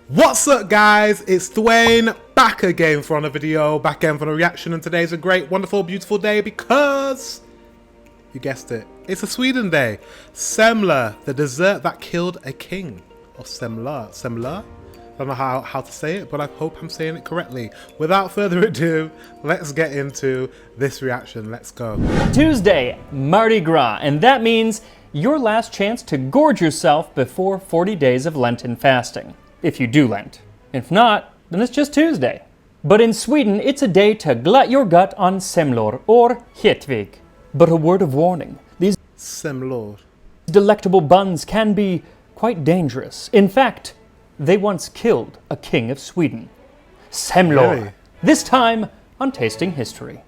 What's up, guys? It's Dwayne, back again for another video, back again for a reaction, and today's a great, wonderful, beautiful day because, you guessed it, it's a Sweden day. Semlor, the dessert that killed a king. Or Semlor. Semlor? I don't know how to say it, but I hope I'm saying it correctly. Without further ado, let's get into this reaction. Let's go. Tuesday, Mardi Gras, and that means your last chance to gorge yourself before 40 days of Lenten fasting. If you do Lent. If not, then it's just Tuesday. But in Sweden, it's a day to glut your gut on semlor or hetvig. But a word of warning, these Semlor. delectable buns can be quite dangerous. In fact, they once killed a king of Sweden. Semlor. Really? This time on Tasting History.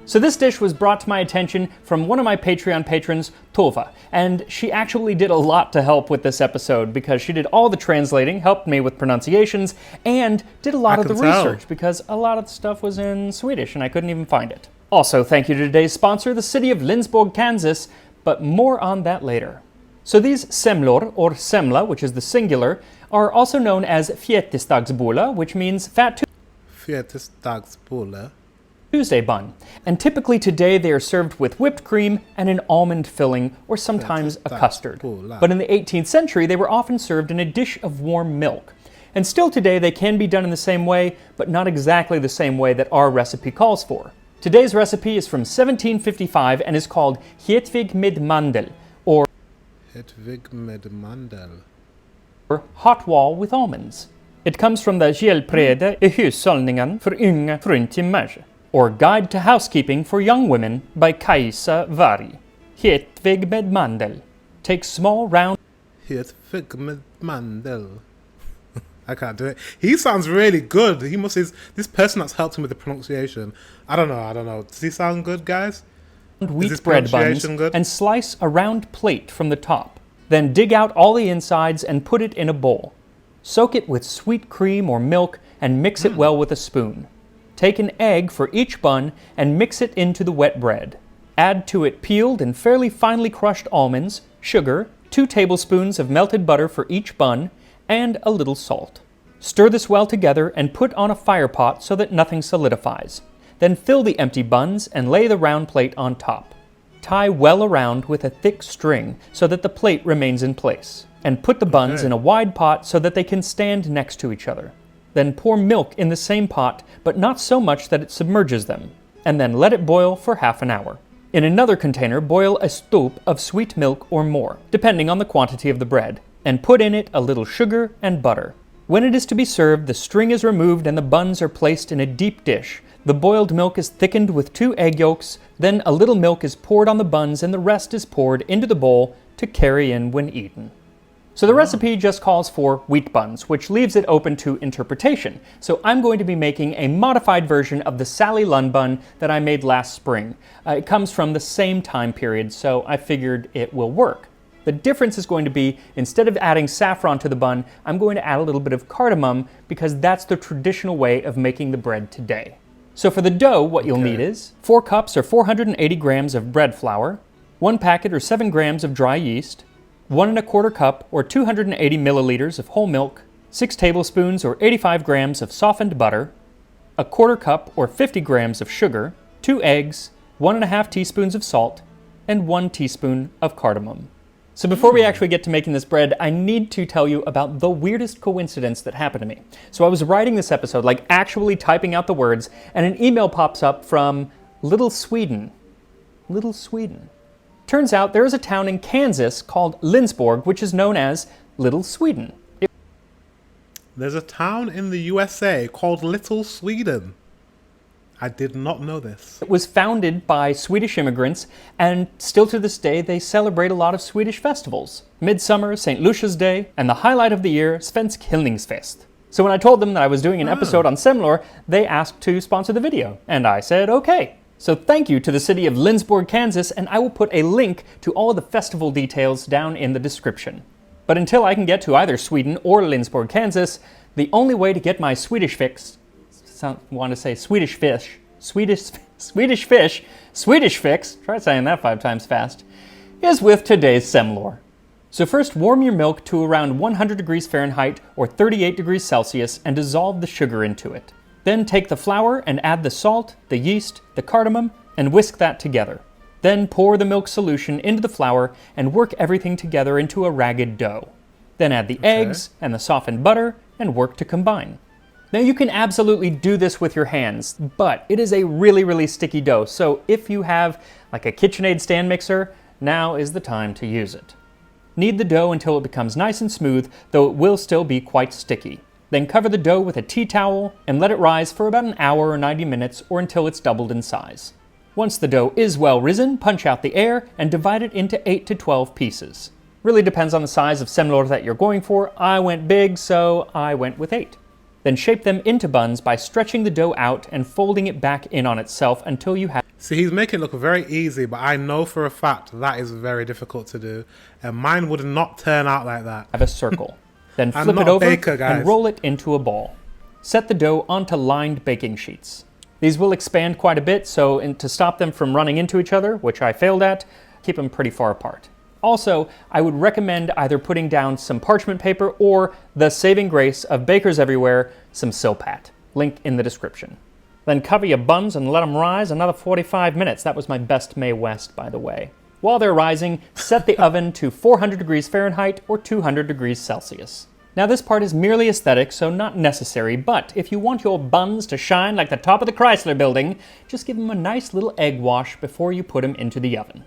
So this dish was brought to my attention from one of my Patreon patrons, Tova, and she actually did a lot to help with this episode because she did all the translating, helped me with pronunciations, and did a lot of the research because a lot of the stuff was in Swedish and I couldn't even find it. Also, thank you to today's sponsor, the city of Lindsborg, Kansas, but more on that later. So these semlor, or semla, which is the singular, are also known as fjättisdagsbulle, which means fat Fjättisdagsbulle. Tuesday bun, and typically today they are served with whipped cream and an almond filling or sometimes a custard. But in the 18th century they were often served in a dish of warm milk. And still today they can be done in the same way, but not exactly the same way that our recipe calls for. Today's recipe is from 1755 and is called hetvig med mandel, or Hetvig med mandel. hot wall with almonds. It comes from the Hjälprede i hushållningen för unga fruntimmer, or Guide to Housekeeping for Young Women by Kajsa Varg. Hetvig med mandel. Take small round Hetvig med mandel. I can't do it. He sounds really good. He must is this person that's helped him with the pronunciation. I don't know. Does he sound good, guys? wheat bread buns good? And slice a round plate from the top. Then dig out all the insides and put it in a bowl. Soak it with sweet cream or milk and mix it well with a spoon. Take an egg for each bun and mix it into the wet bread. Add to it peeled and fairly finely crushed almonds, sugar, 2 tablespoons of melted butter for each bun, and a little salt. Stir this well together and put on a fire pot so that nothing solidifies. Then fill the empty buns and lay the round plate on top. Tie well around with a thick string so that the plate remains in place, and put the buns in a wide pot so that they can stand next to each other. Then pour milk in the same pot, but not so much that it submerges them, and then let it boil for half an hour. In another container, boil a stoop of sweet milk or more, depending on the quantity of the bread, and put in it a little sugar and butter. When it is to be served, the string is removed and the buns are placed in a deep dish. The boiled milk is thickened with 2 egg yolks, then a little milk is poured on the buns and the rest is poured into the bowl to carry in when eaten. So the recipe just calls for wheat buns, which leaves it open to interpretation. So I'm going to be making a modified version of the Sally Lund bun that I made last spring. It comes from the same time period, so I figured it will work. The difference is going to be, instead of adding saffron to the bun, I'm going to add a little bit of cardamom because that's the traditional way of making the bread today. So for the dough, what you'll need is 4 cups or 480 grams of bread flour, 1 packet or 7 grams of dry yeast, 1 1/4 cup or 280 milliliters of whole milk, 6 tablespoons or 85 grams of softened butter, 1/4 cup or 50 grams of sugar, 2 eggs, 1 1/2 teaspoons of salt, and 1 teaspoon of cardamom. So before we actually get to making this bread, I need to tell you about the weirdest coincidence that happened to me. So I was writing this episode, like actually typing out the words, and an email pops up from Little Sweden. Little Sweden. Turns out there is a town in Kansas called Lindsborg, which is known as Little Sweden. There's a town in the USA called Little Sweden. I did not know this. It was founded by Swedish immigrants, and still to this day they celebrate a lot of Swedish festivals. Midsummer, St. Lucia's Day, and the highlight of the year, Svensk Hyllningsfest. So when I told them that I was doing an episode on Semlor, they asked to sponsor the video, and I said okay. So thank you to the city of Lindsborg, Kansas, and I will put a link to all of the festival details down in the description. But until I can get to either Sweden or Lindsborg, Kansas, the only way to get my Swedish fish, Swedish fix, try saying that 5 times fast, is with today's Semlor. So first warm your milk to around 100 degrees Fahrenheit or 38 degrees Celsius and dissolve the sugar into it. Then take the flour and add the salt, the yeast, the cardamom, and whisk that together. Then pour the milk solution into the flour and work everything together into a ragged dough. Then add the eggs and the softened butter and work to combine. Now you can absolutely do this with your hands, but it is a really sticky dough, so if you have like a KitchenAid stand mixer, now is the time to use it. Knead the dough until it becomes nice and smooth, though it will still be quite sticky. Then cover the dough with a tea towel and let it rise for about an hour or 90 minutes or until it's doubled in size. Once the dough is well risen, punch out the air and divide it into 8 to 12 pieces. Really depends on the size of semlor that you're going for. I went big, so I went with 8. Then shape them into buns by stretching the dough out and folding it back in on itself until you have... See, he's making it look very easy, but I know for a fact that is very difficult to do. And mine would not turn out like that. Have a circle. Then I'm flip not it over a baker, guys. and roll it into a ball. Set the dough onto lined baking sheets. These will expand quite a bit, so to stop them from running into each other, which I failed at, keep them pretty far apart. Also, I would recommend either putting down some parchment paper or the saving grace of bakers everywhere, some Silpat. Link in the description. Then cover your buns and let them rise another 45 minutes. That was my best May West, by the way. While they're rising, set the oven to 400 degrees Fahrenheit or 200 degrees Celsius. Now this part is merely aesthetic, so not necessary, but if you want your buns to shine like the top of the Chrysler building, just give them a nice little egg wash before you put them into the oven.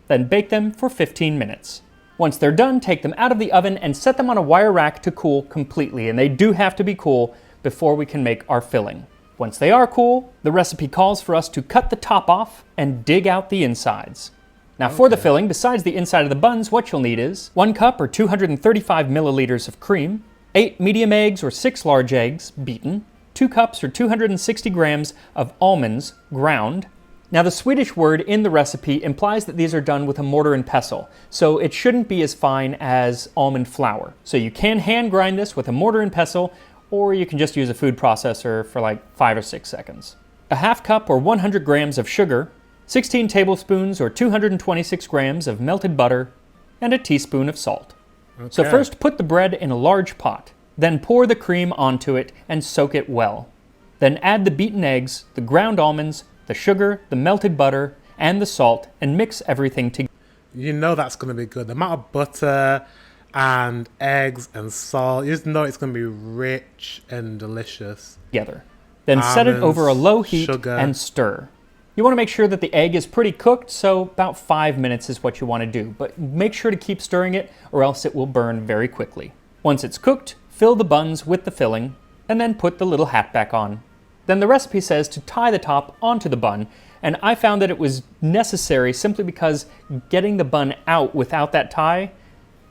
Then bake them for 15 minutes. Once they're done, take them out of the oven and set them on a wire rack to cool completely, and they do have to be cool before we can make our filling. Once they are cool, the recipe calls for us to cut the top off and dig out the insides. Now for the filling, besides the inside of the buns, what you'll need is 1 cup or 235 milliliters of cream, 8 medium eggs or 6 large eggs, beaten, 2 cups or 260 grams of almonds, ground. Now the Swedish word in the recipe implies that these are done with a mortar and pestle, so it shouldn't be as fine as almond flour. So you can hand grind this with a mortar and pestle, or you can just use a food processor for like 5 or 6 seconds. A half cup or 100 grams of sugar, 16 tablespoons or 226 grams of melted butter, and a teaspoon of salt. Okay. So first put the bread in a large pot, then pour the cream onto it and soak it well. Then add the beaten eggs, the ground almonds, the sugar, the melted butter, and the salt, and mix everything together. You know that's going to be good. The amount of butter and eggs and salt, you just know it's going to be rich and delicious. Then set it over a low heat and stir. You want to make sure that the egg is pretty cooked, so about 5 minutes is what you want to do, but make sure to keep stirring it or else it will burn very quickly. Once it's cooked, fill the buns with the filling, and then put the little hat back on. Then the recipe says to tie the top onto the bun, and I found that it was necessary simply because getting the bun out without that tie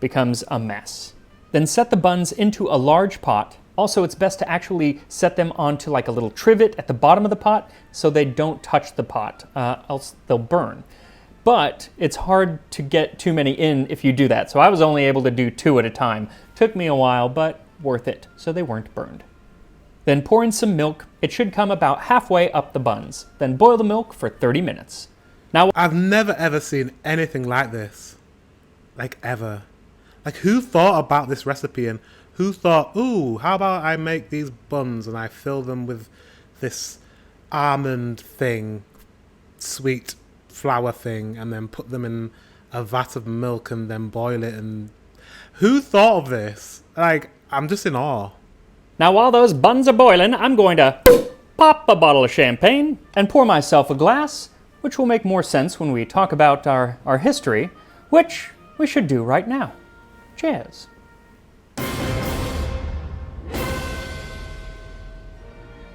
becomes a mess. Then set the buns into a large pot. Also, it's best to actually set them onto like a little trivet at the bottom of the pot so they don't touch the pot, else they'll burn. But it's hard to get too many in if you do that, so I was only able to do 2 at a time. Took me a while, but worth it, so they weren't burned. Then pour in some milk. It should come about halfway up the buns. Then boil the milk for 30 minutes. Now, I've never ever seen anything like this. Like ever. Like who thought about this recipe and who thought, ooh, how about I make these buns and I fill them with this almond thing, sweet flour thing, and then put them in a vat of milk and then boil it. And who thought of this? Like, I'm just in awe. Now while those buns are boiling, I'm going to pop a bottle of champagne and pour myself a glass, which will make more sense when we talk about our history, which we should do right now. Cheers.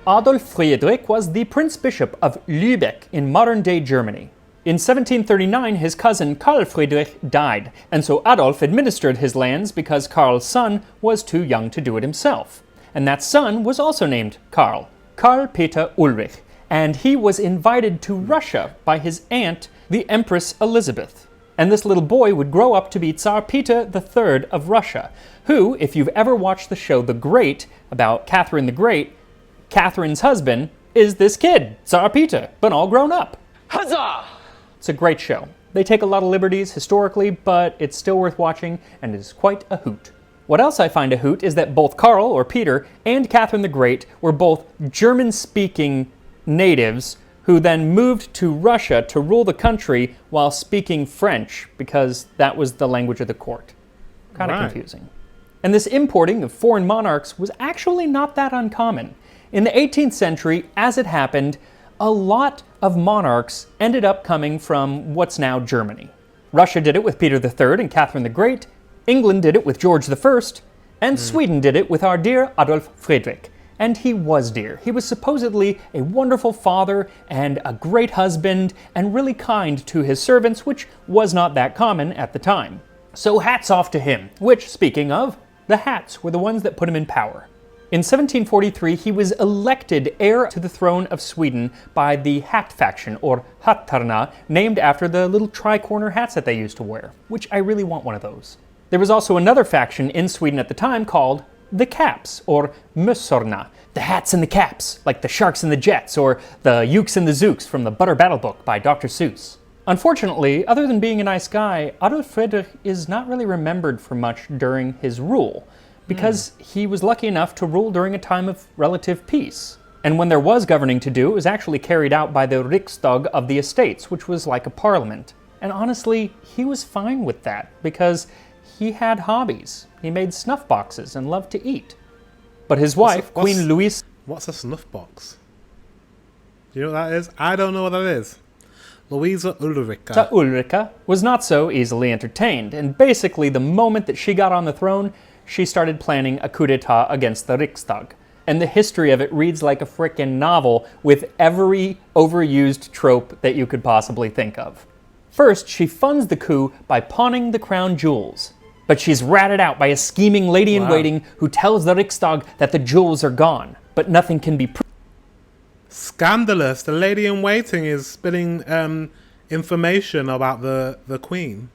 Adolf Fredrik was the Prince Bishop of Lübeck in modern-day Germany. In 1739, his cousin Karl Friedrich died, and so Adolf administered his lands because Karl's son was too young to do it himself. And that son was also named Karl Peter Ulrich, and he was invited to Russia by his aunt, the Empress Elisabeth. And this little boy would grow up to be Tsar Peter III of Russia, who, if you've ever watched the show The Great, about Catherine the Great, Catherine's husband is this kid, Tsar Peter, but all grown up. Huzzah! It's a great show. They take a lot of liberties historically, but it's still worth watching and is quite a hoot. What else I find a hoot is that both Karl, or Peter, and Catherine the Great were both German-speaking natives who then moved to Russia to rule the country while speaking French, because that was the language of the court. Kind of confusing. And this importing of foreign monarchs was actually not that uncommon. In the 18th century, as it happened, a lot of monarchs ended up coming from what's now Germany. Russia did it with Peter III and Catherine the Great, England did it with George I, and Sweden did it with our dear Adolf Fredrik. And he was dear. He was supposedly a wonderful father and a great husband and really kind to his servants, which was not that common at the time. So hats off to him, which, speaking of, the hats were the ones that put him in power. In 1743, he was elected heir to the throne of Sweden by the Hat faction, or hattarna, named after the little tri-corner hats that they used to wear, which I really want one of those. There was also another faction in Sweden at the time called the Caps, or mössorna, the hats and the caps, like the sharks and the jets, or the ukes and the zooks from the Butter Battle Book by Dr. Seuss. Unfortunately, other than being a nice guy, Adolf Fredrik is not really remembered for much during his rule, because he was lucky enough to rule during a time of relative peace. And when there was governing to do, it was actually carried out by the Riksdag of the Estates, which was like a parliament. And honestly, he was fine with that, because he had hobbies. He made snuff boxes and loved to eat. But his wife, Queen Louise... What's a snuff box? Do you know what that is? I don't know what that is. Louisa Ulrika was not so easily entertained, and basically the moment that she got on the throne, she started planning a coup d'etat against the Riksdag. And the history of it reads like a frickin' novel with every overused trope that you could possibly think of. First, she funds the coup by pawning the crown jewels. But she's ratted out by a scheming lady-in-waiting who tells the Riksdag that the jewels are gone, but nothing can be proved. Scandalous. The lady-in-waiting is spilling information about the queen.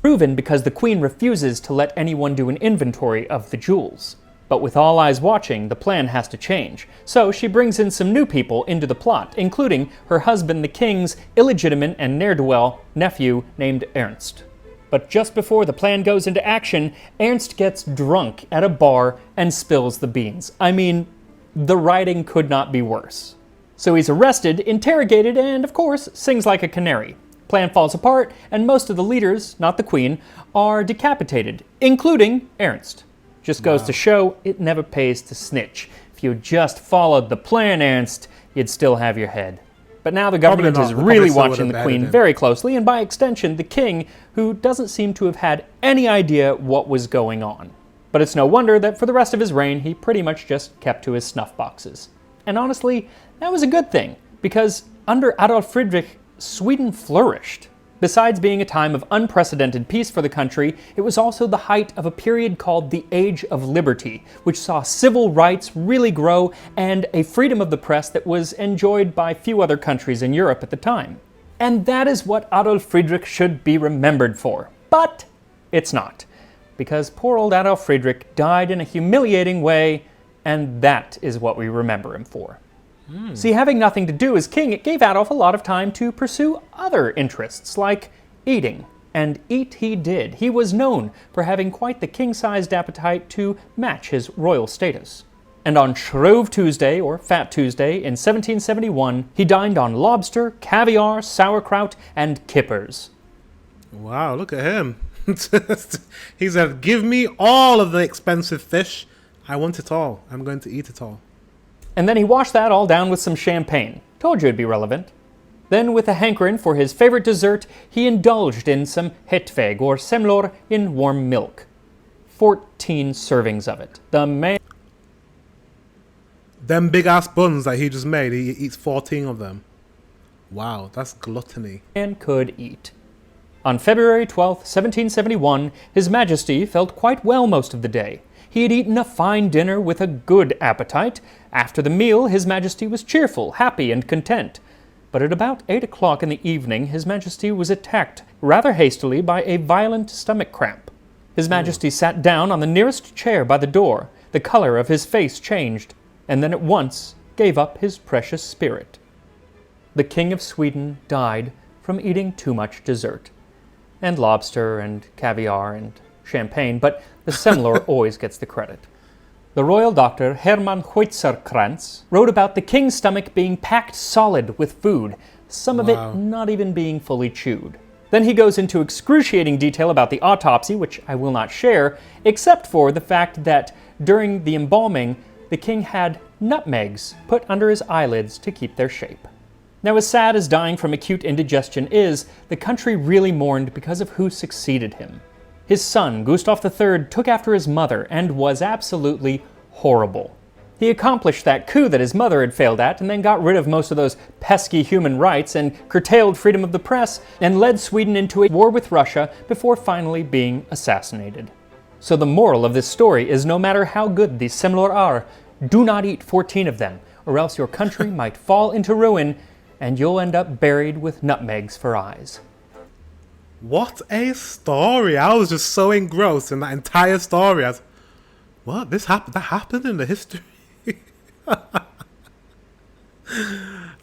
Proven because the queen refuses to let anyone do an inventory of the jewels. But with all eyes watching, the plan has to change. So she brings in some new people into the plot, including her husband the king's illegitimate and ne'er-do-well nephew named Ernst. But just before the plan goes into action, Ernst gets drunk at a bar and spills the beans. I mean, the writing could not be worse. So he's arrested, interrogated, and of course, sings like a canary. Plan falls apart, and most of the leaders, not the queen, are decapitated, including Ernst. Just goes to show it never pays to snitch. If you just followed the plan, Ernst, you'd still have your head. But now the government is really watching the queen very closely, and by extension, the king, who doesn't seem to have had any idea what was going on. But it's no wonder that for the rest of his reign, he pretty much just kept to his snuff boxes. And honestly, that was a good thing, because under Adolf Fredrik, Sweden flourished. Besides being a time of unprecedented peace for the country, it was also the height of a period called the Age of Liberty, which saw civil rights really grow and a freedom of the press that was enjoyed by few other countries in Europe at the time. And that is what Adolf Fredrik should be remembered for. But it's not, because poor old Adolf Fredrik died in a humiliating way, and that is what we remember him for. See, having nothing to do as king, it gave Adolf a lot of time to pursue other interests, like eating. And eat he did. He was known for having quite the king-sized appetite to match his royal status. And on Shrove Tuesday, or Fat Tuesday, in 1771, he dined on lobster, caviar, sauerkraut, and kippers. Wow, look at him. He said, give me all of the expensive fish. I want it all. I'm going to eat it all. And then he washed that all down with some champagne. Told you it'd be relevant. Then, with a hankering for his favorite dessert, he indulged in some hetväg, or semlor, in warm milk. 14 servings of it. Them big-ass buns that he just made, he eats 14 of them. Wow, that's gluttony. And could eat. On February 12th, 1771, His Majesty felt quite well most of the day. He had eaten a fine dinner with a good appetite. After the meal, His Majesty was cheerful, happy, and content. But at about 8 o'clock in the evening, His Majesty was attacked rather hastily by a violent stomach cramp. His Majesty sat down on the nearest chair by the door. The color of his face changed, and then at once gave up his precious spirit. The King of Sweden died from eating too much dessert. And lobster and caviar and champagne, but the Semlor always gets the credit. The royal doctor Hermann Hoitzerkrantz wrote about the king's stomach being packed solid with food, some of it not even being fully chewed. Then he goes into excruciating detail about the autopsy, which I will not share, except for the fact that during the embalming, the king had nutmegs put under his eyelids to keep their shape. Now, as sad as dying from acute indigestion is, the country really mourned because of who succeeded him. His son, Gustav III, took after his mother and was absolutely horrible. He accomplished that coup that his mother had failed at and then got rid of most of those pesky human rights and curtailed freedom of the press and led Sweden into a war with Russia before finally being assassinated. So the moral of this story is no matter how good these Semlor are, do not eat 14 of them, or else your country might fall into ruin and you'll end up buried with nutmegs for eyes. What a story! I was just so engrossed in that entire story. What? That happened in the history?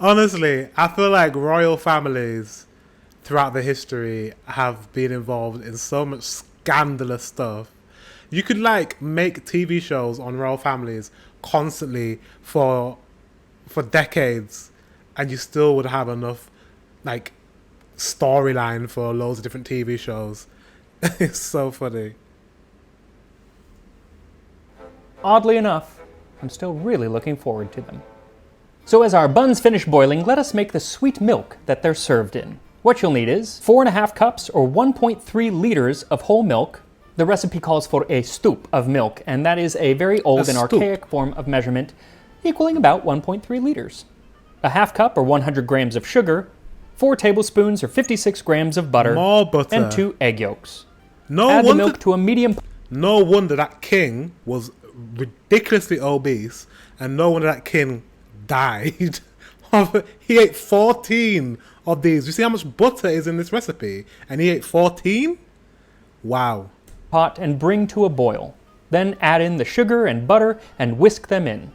Honestly, I feel like royal families throughout the history have been involved in so much scandalous stuff. You could make TV shows on royal families constantly for decades, and you still would have enough storyline for loads of different TV shows. It's so funny. Oddly enough, I'm still really looking forward to them. So as our buns finish boiling, let us make the sweet milk that they're served in. What you'll need is 4.5 cups or 1.3 liters of whole milk. The recipe calls for a stoop of milk, and that is a very old and archaic form of measurement, equaling about 1.3 liters. A half cup or 100 grams of sugar, 4 tablespoons or 56 grams of butter, more butter, and 2 egg yolks. No Add wonder, the milk to a medium... No wonder that king was ridiculously obese, and no wonder that king died. He ate 14 of these. You see how much butter is in this recipe? And he ate 14? Wow. Pot and bring to a boil. Then add in the sugar and butter and whisk them in.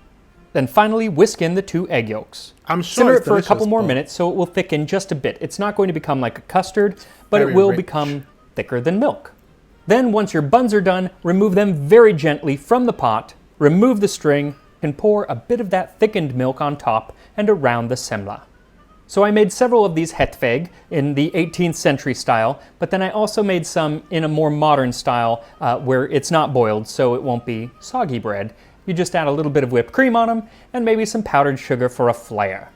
Then finally whisk in the 2 egg yolks. I'm sure Simmer it's it for a couple more but minutes so it will thicken just a bit. It's not going to become like a custard, but it will become thicker than milk. Then once your buns are done, remove them very gently from the pot, remove the string, and pour a bit of that thickened milk on top and around the semla. So I made several of these hetväg in the 18th century style, but then I also made some in a more modern style where it's not boiled, so it won't be soggy bread. You just add a little bit of whipped cream on them and maybe some powdered sugar for a flair.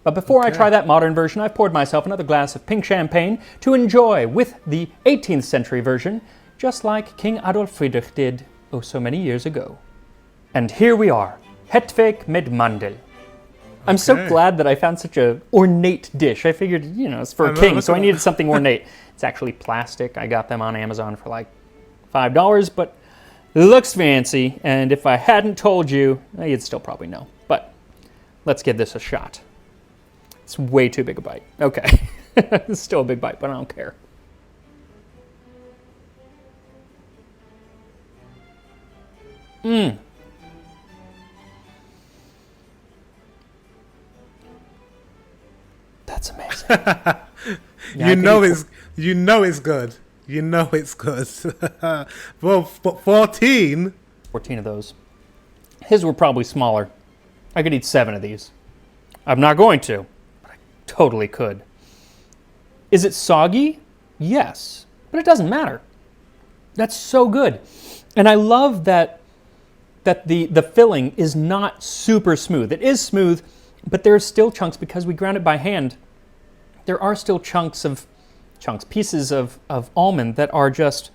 But before I try that modern version, I've poured myself another glass of pink champagne to enjoy with the 18th century version, just like King Adolf Friedrich did oh so many years ago. And here we are, hetväg med mandel. I'm so glad that I found such a ornate dish. I figured, it's for a king, so I needed something ornate. It's actually plastic. I got them on Amazon for like $5, but it looks fancy, and if I hadn't told you, you'd still probably know. But let's give this a shot. It's way too big a bite. Okay. It's still a big bite, but I don't care. That's amazing. You know it's good. You know it's good. Well, but 14? 14 of those. His were probably smaller. I could eat 7 of these. I'm not going to, but I totally could. Is it soggy? Yes, but it doesn't matter. That's so good. And I love that the filling is not super smooth. It is smooth, but there are still chunks, because we ground it by hand, there are still pieces of almond that are just,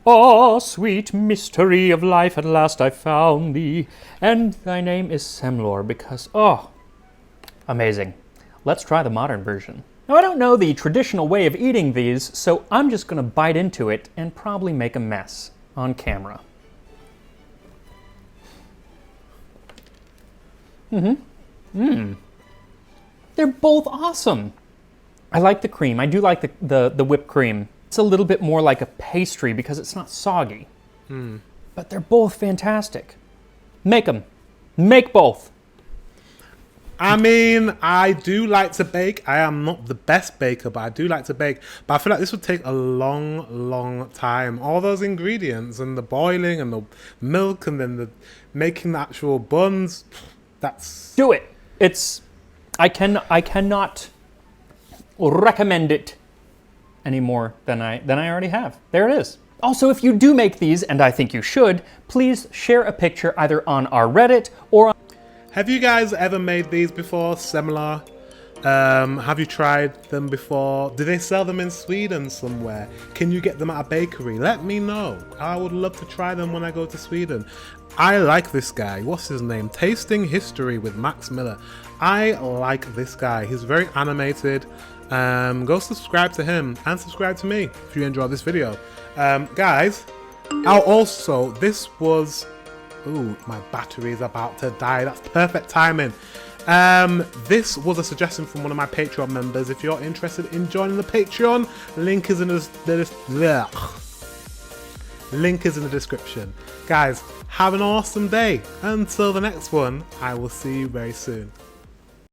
oh, sweet mystery of life, at last I found thee, and thy name is Semlor, because, oh, amazing. Let's try the modern version. Now, I don't know the traditional way of eating these, so I'm just going to bite into it and probably make a mess on camera. They're both awesome. I like the cream. I do like the whipped cream. It's a little bit more like a pastry because it's not soggy. But they're both fantastic. Make them. Make both. I mean, I do like to bake. I am not the best baker, but I do like to bake. But I feel like this would take a long time. All those ingredients and the boiling and the milk and then the making the actual buns. That's... Do it. I cannot recommend it any more than I already have. There it is. Also, if you do make these, and I think you should, please share a picture either on our Reddit or on... Have you guys ever made these before? Semlor? Have you tried them before? Do they sell them in Sweden somewhere? Can you get them at a bakery? Let me know. I would love to try them when I go to Sweden. I like this guy. What's his name? Tasting History with Max Miller. I like this guy. He's very animated. Go subscribe to him and subscribe to me if you enjoyed this video. Guys, also, this was... Ooh, my battery is about to die. That's perfect timing. This was a suggestion from one of my Patreon members. If you're interested in joining the Patreon, link is in the description. Guys, have an awesome day. Until the next one, I will see you very soon.